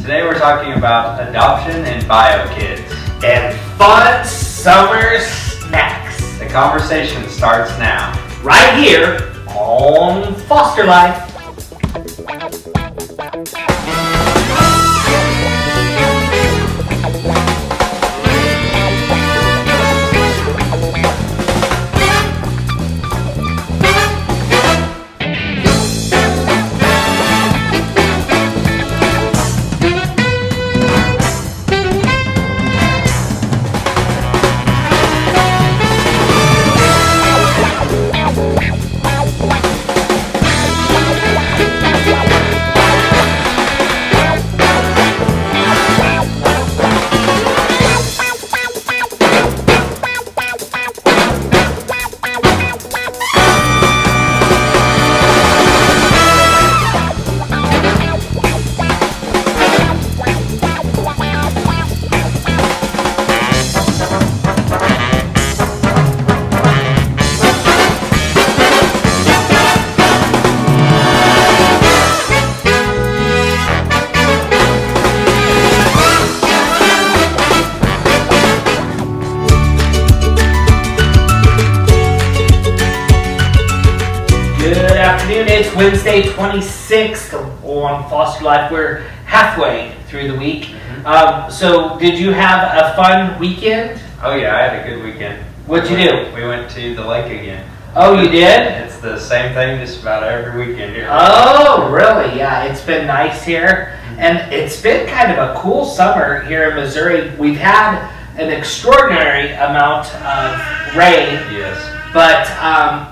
Today we're talking about adoption and bio kids. And fun summer snacks. The conversation starts now. Right here on Foster Life. It's Wednesday 26th on Foster Life. We're halfway through the week. So did you have a fun weekend? Oh yeah, I had a good weekend. What'd you do? We went to the lake again. Oh, you did? It's the same thing just about every weekend here. Oh, really? Yeah, it's been nice here. And it's been kind of a cool summer here in Missouri. We've had an extraordinary amount of rain. Yes. But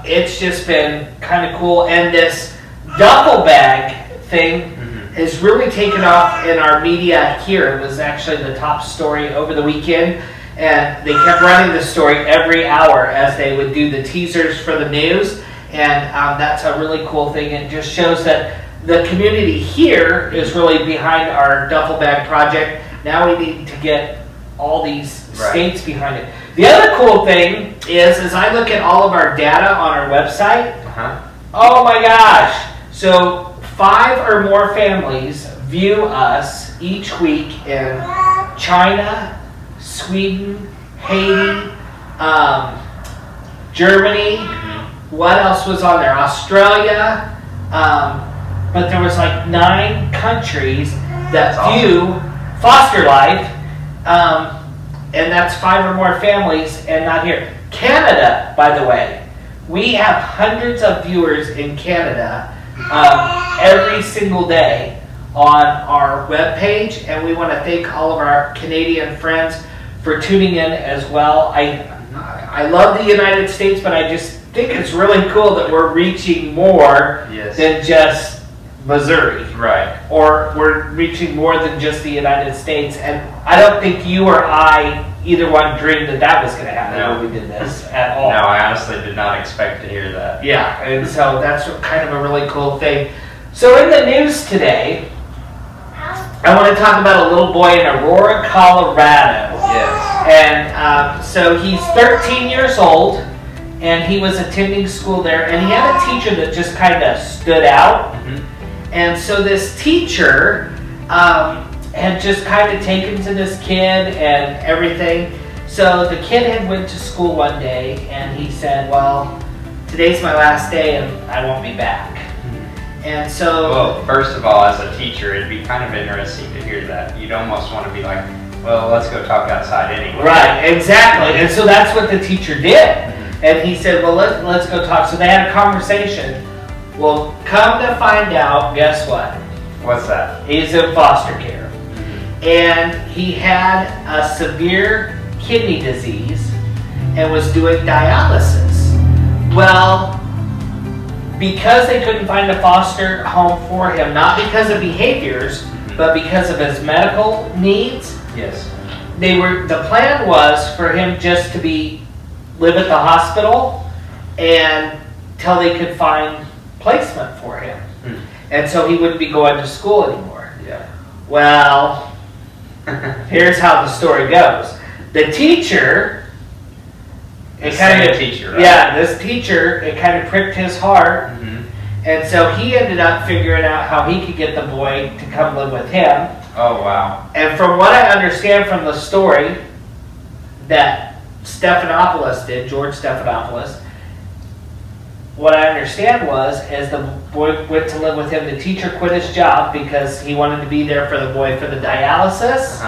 it's just been kind of cool. And this duffel bag thing has really taken off in our media here. It was actually the top story over the weekend. And they kept running the story every hour as they would do the teasers for the news. And that's a really cool thing. It just shows that the community here is really behind our duffel bag project. Now we need to get all these states behind it. The other cool thing is, as I look at all of our data on our website, oh my gosh, so 5 or more families view us each week in China, Sweden, Haiti, Germany, what else was on there? Australia, but there was like 9 countries that view Foster Life. And that's 5 or more families, and not here. Canada, by the way, we have hundreds of viewers in Canada every single day on our webpage, and we want to thank all of our Canadian friends for tuning in as well. I love the United States, but I just think it's really cool that we're reaching more than just Missouri. Right. Or we're reaching more than just the United States. And I don't think you or I, either one, dreamed that that was going to happen when we did this at all. No, I honestly did not expect to hear that. Yeah, and so that's kind of a really cool thing. So in the news today, I want to talk about a little boy in Aurora, Colorado. Yes. And so he's 13 years old, and he was attending school there, and he had a teacher that just kind of stood out. And so this teacher had just kind of taken to this kid and everything. So the kid had went to school one day and he said, well, today's my last day and I won't be back. And so... Well, first of all, as a teacher, it'd be kind of interesting to hear that. You'd almost want to be like, well, let's go talk outside anyway. Right, exactly. And so that's what the teacher did. And he said, well, let's go talk. So they had a conversation. Well, come to find out, guess what? What's that? He's in foster care. And he had a severe kidney disease and was doing dialysis. Well, because they couldn't find a foster home for him, not because of behaviors, but because of his medical needs, the plan was for him just to live at the hospital and till they could find placement for him. And so he wouldn't be going to school anymore. Well, here's how the story goes. The teacher, this teacher, right? Yeah, this teacher, it kind of pricked his heart. And so he ended up figuring out how he could get the boy to come live with him. Oh, wow. And from what I understand from the story that Stephanopoulos did, George Stephanopoulos, what I understand is the boy went to live with him. The teacher quit his job because he wanted to be there for the boy for the dialysis.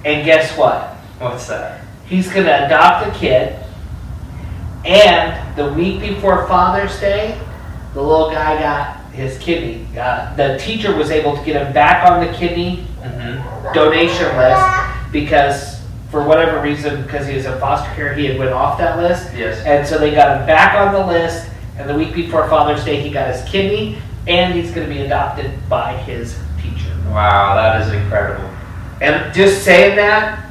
And guess what? What's that? He's going to adopt the kid. And the week before Father's Day, the little guy got his kidney. The teacher was able to get him back on the kidney donation list because, for whatever reason, because he was in foster care, he had went off that list. Yes. And so they got him back on the list, and the week before Father's Day, he got his kidney, and he's going to be adopted by his teacher. Wow, that is incredible. And just saying that,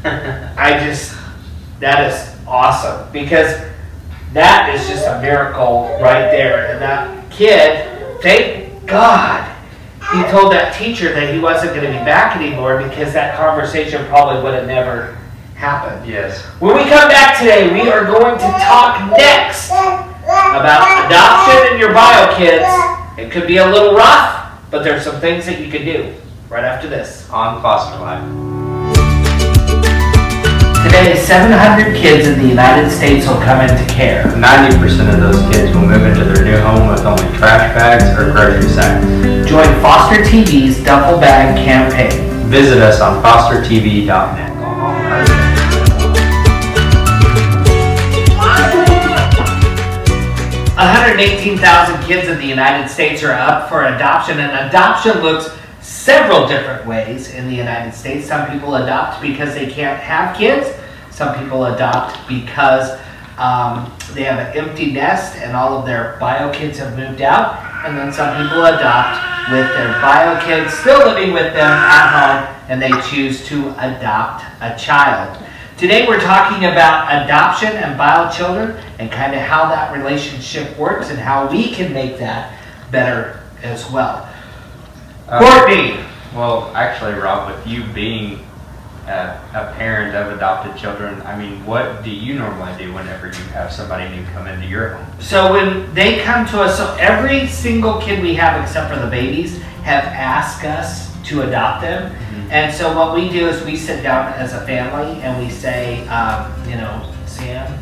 that is awesome, because that is just a miracle right there. And that kid, thank God, he told that teacher that he wasn't going to be back anymore, because that conversation probably would have never happened. Yes. When we come back today, we are going to talk next about adoption and your bio kids. It could be a little rough, but there's some things that you can do right after this. On Foster Life. Today, 700 kids in the United States will come into care. 90% of those kids will move into their new home with only trash bags or grocery sacks. Join Foster TV's Duffel Bag campaign. Visit us on fostertv.net. 118,000 kids in the United States are up for adoption, and adoption looks several different ways in the United States. Some people adopt because they can't have kids. Some people adopt because they have an empty nest and all of their bio kids have moved out. And then some people adopt with their bio kids still living with them at home, and they choose to adopt a child. Today we're talking about adoption and bio children and kind of how that relationship works and how we can make that better as well. Courtney! Well, actually, Rob, with you being a parent of adopted children, I mean, what do you normally do whenever you have somebody new come into your home? So when they come to us, so every single kid we have except for the babies have asked us to adopt them. And so what we do is we sit down as a family and we say, you know, Sam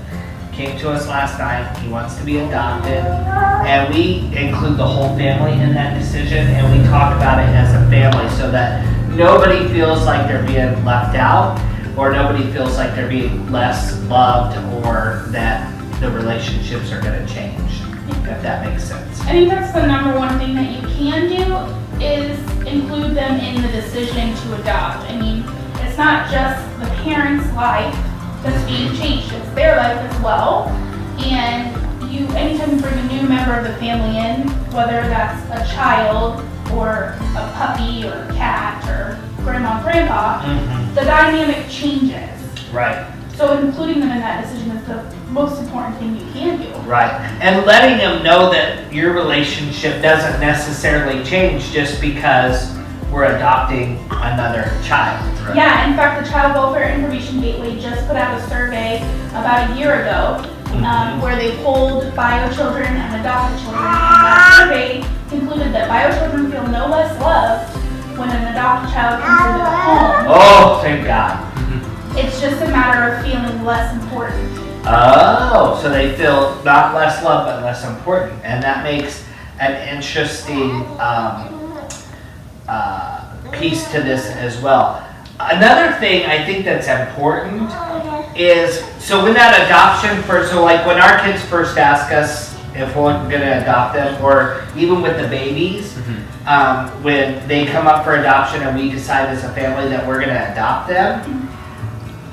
came to us last night, he wants to be adopted, and we include the whole family in that decision, and we talk about it as a family so that nobody feels like they're being left out, or nobody feels like they're being less loved, or that the relationships are going to change, if that makes sense. I think that's the number one thing that you can do is include them in the decision to adopt. I mean, it's not just the parent's life that's being changed, it's their life as well. And anytime you bring a new member of the family in, whether that's a child or a puppy or a cat or grandma, grandpa, the dynamic changes. Right. So including them in that decision is the most important thing you can do. Right. And letting them know that your relationship doesn't necessarily change just because we're adopting another child. Right? Yeah, in fact, the Child Welfare Information Gateway just put out a survey about a year ago where they polled bio children and adopted children, and that survey concluded that bio children feel no less loved when an adopted child comes into the home. Oh, thank God. It's just a matter of feeling less important. Oh, so they feel not less loved but less important, and that makes an interesting piece to this as well. Another thing I think that's important is, so when that adoption first, so like when our kids first ask us if we're going to adopt them, or even with the babies, when they come up for adoption and we decide as a family that we're going to adopt them,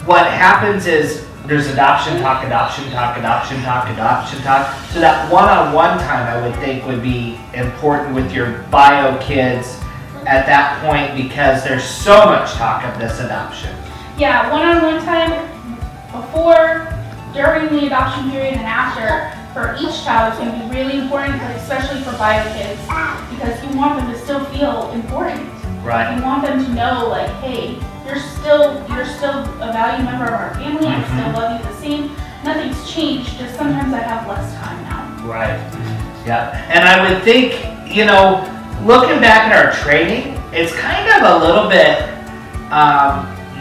what happens is there's adoption talk, adoption talk, adoption talk, adoption talk. So that one-on-one time I would think would be important with your bio kids at that point, because there's so much talk of this adoption. Yeah, one-on-one time before, during the adoption period, and after for each child is going to be really important, but especially for bio kids, because you want them to still feel important. Right. You want them to know, like, hey, you're still a valued member of our family. I still love you the same. Nothing's changed. Just sometimes I have less time now. Right. Yeah. And I would think, you know, looking back at our training, it's kind of a little bit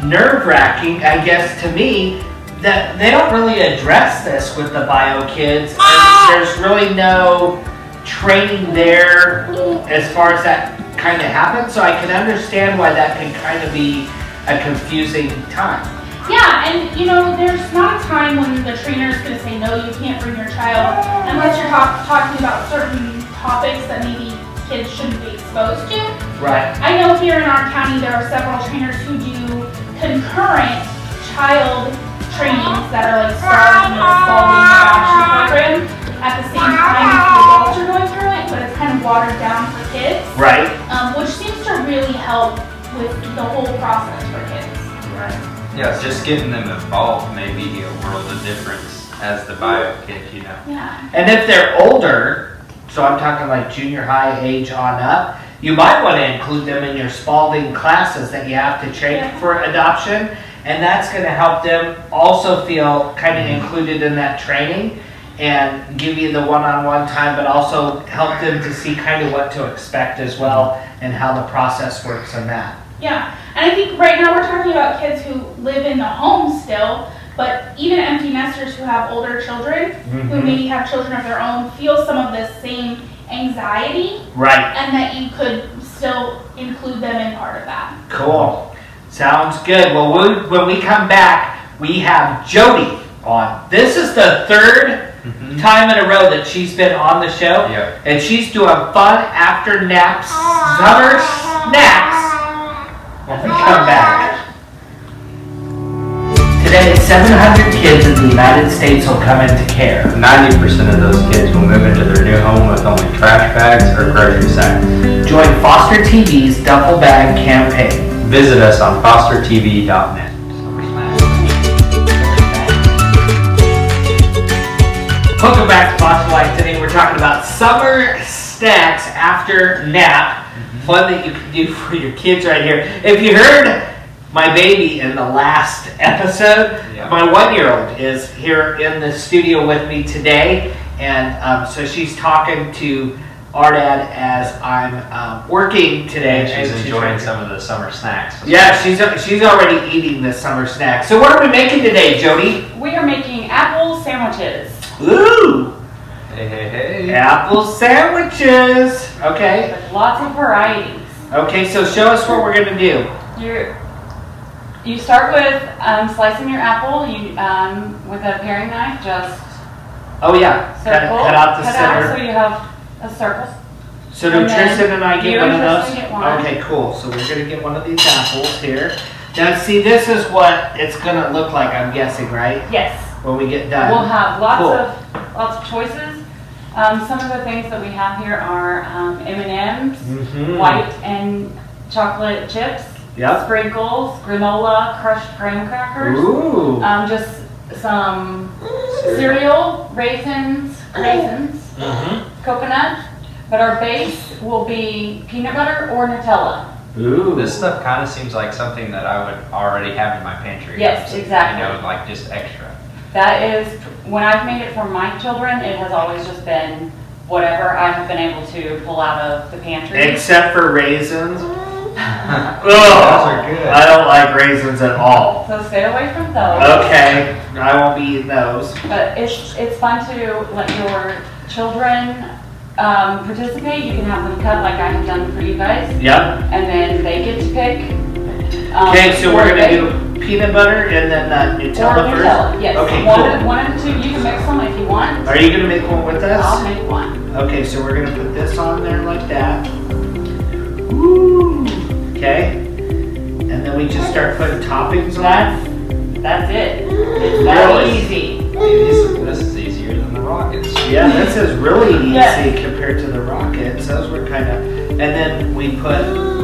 nerve-wracking, I guess, to me, that they don't really address this with the bio kids. And there's really no training there as far as that kind of happens. So I can understand why that can kind of be a confusing time. Yeah, and you know, there's not a time when the trainer is going to say, no, you can't bring your child unless you're talking about certain topics that maybe kids shouldn't be exposed to. Right. I know here in our county there are several trainers who do concurrent child trainings that are like starting the Spalding adoption program at the same time as the adults are going through it, but it's kind of watered down for kids. Right. Which seems to really help with the whole process for kids. Right. Yeah, just getting them involved may be a world of difference as the bio kid, you know. Yeah. And if they're older, so I'm talking like junior high age on up, you might want to include them in your Spalding classes that you have to take for adoption. And that's going to help them also feel kind of included in that training and give you the one-on-one time, but also help them to see kind of what to expect as well and how the process works in that. Yeah, and I think right now we're talking about kids who live in the home still, but even empty nesters who have older children, who maybe have children of their own, feel some of this same anxiety. Right. And that you could still include them in part of that. Cool. Sounds good. Well, when we come back, we have Jody on. This is the third time in a row that she's been on the show. Yep. And she's doing fun after naps, summer snacks. When we come back. Today, 700 kids in the United States will come into care. 90% of those kids will move into their new home with only trash bags or grocery sacks. Join Foster TV's Duffel Bag campaign. Visit us on fostertv.net. Welcome back to Foster Life. Today we're talking about summer snacks after nap. Fun that you can do for your kids right here. If you heard my baby in the last episode, my 1-year-old is here in the studio with me today. And so she's talking to our dad as I'm working today. And she's enjoying some of the summer snacks. Yeah, she's already eating the summer snacks. So what are we making today, Jody? We are making apple sandwiches. Ooh! Hey, hey, hey. Apple sandwiches. Okay. With lots of varieties. Okay, so show us what we're gonna do. You start with slicing your apple. With a paring knife, just Oh yeah, cut out the center. so you have a circle. So do Tristan and I get one of those? Get one. Okay, cool. So we're gonna get one of these apples here. Now see, this is what it's gonna look like, I'm guessing, right? Yes. When we get done. We'll have lots of choices. Some of the things that we have here are M&Ms, white and chocolate chips, sprinkles, granola, crushed graham crackers, just some cereal, raisins, coconut. But our base will be peanut butter or Nutella. Ooh. This stuff kind of seems like something that I would already have in my pantry. Yes, exactly. You know, like just extra. That is, when I've made it for my children, it has always just been whatever I have been able to pull out of the pantry. Except for raisins. Ugh, those are good. I don't like raisins at all. So stay away from those. Okay, I won't be eating those. But it's fun to let your children participate. You can have them cut like I have done for you guys. Yep. And then they get to pick. Okay, so we're going to do peanut butter and then Nutella first? Nutella, yes. Okay, one of the two. You can mix them if you want. Are you going to make one with us? I'll make one. Okay, so we're going to put this on there like that. Woo! Okay. And then we just start putting toppings on. That's it. It's that easy. This is easier than the rockets. Yeah, this is really easy compared to the rockets. Those were kind of, and then we put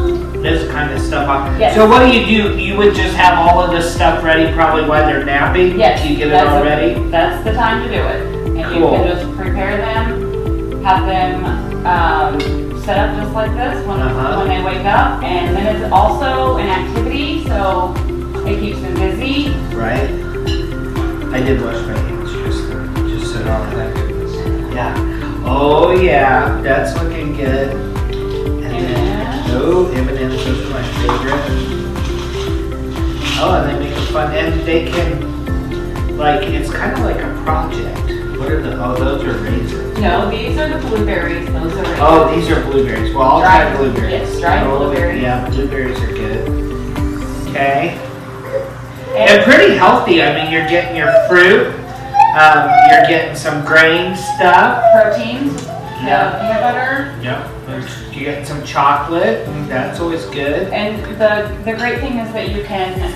this kind of stuff on. Yes. So what do? You would just have all of this stuff ready probably while they're napping? Yes. You get it all ready? That's the time to do it. And you can just prepare them, have them set up just like this when they wake up. And then it's also an activity, so it keeps them busy. Right. I did wash my hands just so Oh, thank goodness. yeah. Oh yeah, that's looking good. And Oh, M&M's, those are my favorite. Oh, and they make it fun, and they can, like, it's kind of like a project. What are the, oh, those are raisins. No, these are the blueberries. Those are raisins. Oh, these are blueberries. Well, I'll try blueberries. Yes, dried blueberries. Yeah, blueberries are good. Okay. And pretty healthy. I mean, you're getting your fruit. You're getting some grain stuff. Protein. Yeah. Peanut butter. Yep. You're getting some chocolate. That's always good. And the great thing is that you can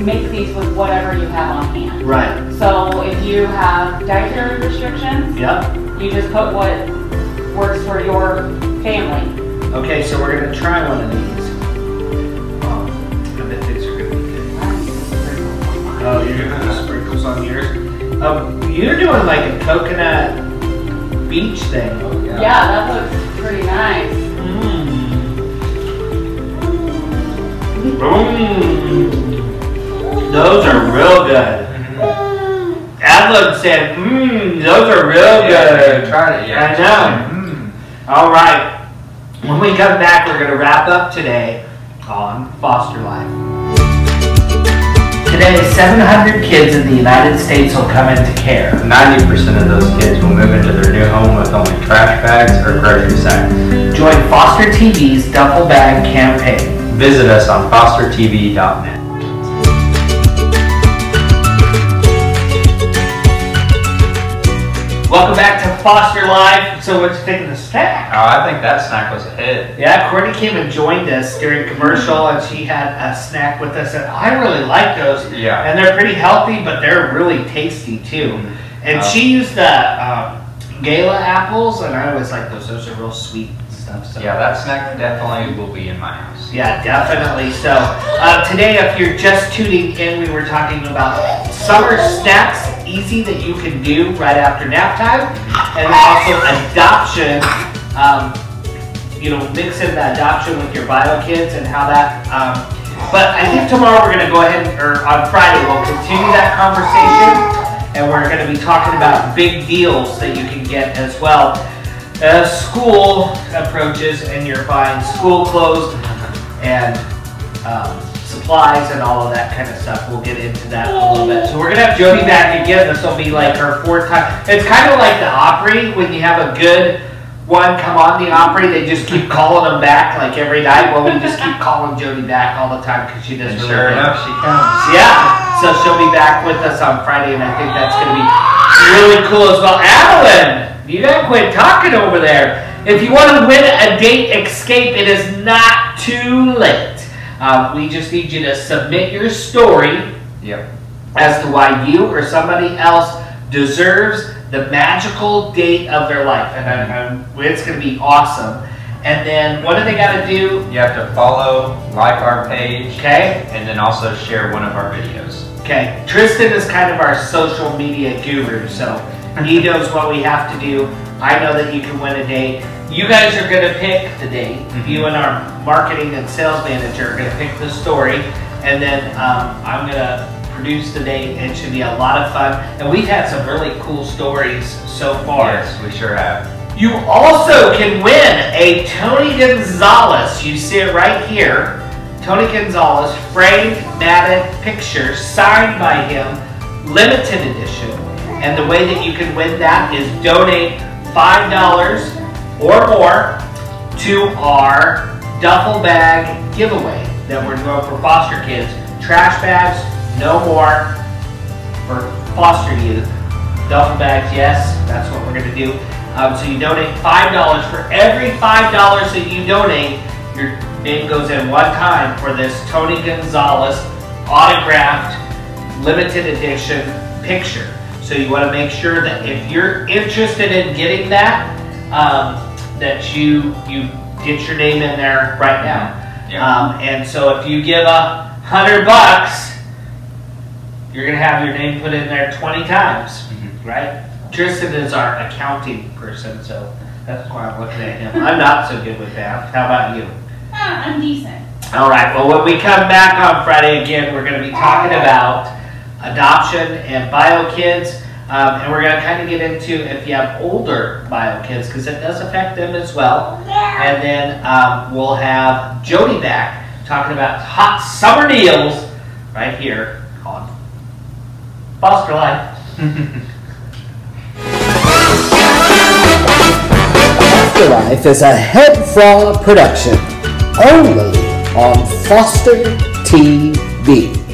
make these with whatever you have on hand. Right. So if you have dietary restrictions, Yep. you just put what works for your family. Okay, so we're going to try one of these. Oh, I bet these are going to be good. Oh, you're going to put sprinkles on yours? You're doing like a coconut beach thing. Oh, Yeah, that looks pretty nice. Those are real good. Adlib said, those are real good. I tried it, yeah. I know. All right. When we come back, we're going to wrap up today on foster life. Today, 700 kids in the United States will come into care. 90% of those kids will move into their new home with only trash bags or grocery sacks. Join Foster TV's Duffel Bag campaign. Visit us on fostertv.net. Welcome back to Foster Life. So what you think of the snack? Oh, I think that snack was a hit. Yeah, Courtney came and joined us during commercial, and she had a snack with us, and I really like those. Yeah. And they're pretty healthy, but they're really tasty too. And she used the Gala apples, and I always like those. Those are real sweet and stuff. So. Yeah, that snack definitely will be in my house. Yeah, definitely. So today, if you're just tuning in, we were talking about summer snacks, easy that you can do right after nap time, and then also adoption. You know, mix in the adoption with your bio kids and how that. But I think tomorrow we're going to go ahead, or on Friday we'll continue that conversation, and we're going to be talking about big deals that you can get as well. As school approaches and you're buying school clothes and supplies and all of that kind of stuff. We'll get into that a little bit. So we're going to have Jody back again. This will be like her fourth time. It's kind of like the Opry. When you have a good one come on the Opry, they just keep calling them back like every night. Well, we just keep calling Jody back all the time because she does really Sure good. enough, she comes. Yeah. So she'll be back with us on Friday, and I think that's going to be really cool as well. Adeline, you gotta quit talking over there. If you want to win a date escape, it is not too late. We just need you to submit your story as to why you or somebody else deserves the magical date of their life. And it's going to be awesome. And then what do they got to do? You have to follow, like our page, Okay. and then also share one of our videos. Okay. Tristan is kind of our social media guru, so he knows what we have to do. I know that you can win a date. You guys are going to pick the date. You and our marketing and sales manager are going to pick the story, and then I'm going to produce the date. It should be a lot of fun, and we've had some really cool stories so far. Yes, we sure have. You also can win a Tony Gonzalez. You see it right here. Tony Gonzalez framed matted picture signed by him, limited edition. And the way that you can win that is donate $5 or more to our duffel bag giveaway that we're doing for foster kids. Trash bags, no more for foster youth. Duffel bags, yes, that's what we're going to do. So you donate $5. For every $5 that you donate, your name goes in one time for this Tony Gonzalez autographed limited edition picture. So you want to make sure that if you're interested in getting that, that you get your name in there right now. And so if you give $100, you're going to have your name put in there 20 times, right? Tristan is our accounting person, so that's why I'm looking at him. I'm not so good with that. How about you? I'm decent. All right, well, when we come back on Friday again, we're going to be talking about adoption and bio kids, and we're going to kind of get into if you have older bio kids, because it does affect them as well. And then we'll have Jody back talking about hot summer deals right here on Foster Life. Foster Life is a HEDFRA production only on Foster TV.